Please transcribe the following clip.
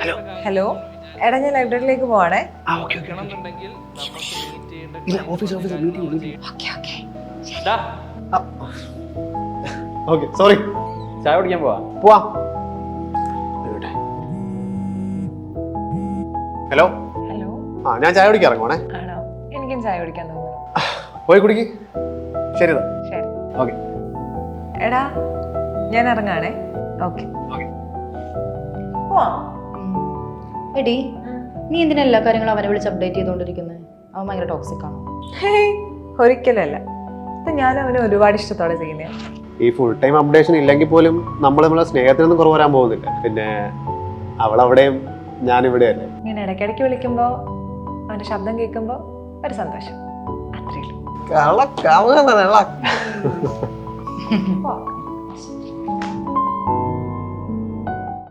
Hello hello, എടാ ഞാൻ ലൈബ്രറിയിലേക്ക് പോവാണേ. ഇല്ല, ഓഫീസ് മീറ്റിംഗ്. Okay, sorry. ചായ കുടിക്കാൻ പോവാ. Hello hello. ഞാൻ ചായ കുടിക്കാൻ ഇറങ്ങുവാണേ. ആണോ? എനിക്കും ചായ കുടിക്കാൻ തോന്നുന്നു. പോയി കുടിക്ക്. ശരി. ശരി. ഓക്കെ. എടാ ഞാൻ ഇറങ്ങാണേ. ഓക്കെ. എടി, നീ എന്തിനാ എല്ലാ കാര്യങ്ങളും അവനെ വിളിച്ച് അപ്ഡേറ്റ് ചെയ്തുകൊണ്ടിരിക്കുന്നത്? അവൻ ഭയങ്കര ടോക്സിക് ആണോ? ഹേയ്, ഒരിക്കലല്ല. ഇത് ഞാൻ അവനെ ഒരുപാട് ഇഷ്ടത്തോടെ ചെയ്യുന്നേ. ഈ ഫുൾ ടൈം അപ്ഡേഷൻ ഇല്ലെങ്കിൽ പോലും നമ്മളെ സ്നേഹത്തിനൊന്നും കുറവ് വരാൻ പോകുന്നില്ല. പിന്നെ അവളവിടെയും ഞാനിവിടെയല്ലേ. ഇങ്ങനെ ഇടയ്ക്കിടയ്ക്ക് വിളിക്കുമ്പോൾ അവൻ്റെ ശബ്ദം കേൾക്കുമ്പോൾ ഒരു സന്തോഷം, അത്രേ ഉള്ളൂ. കള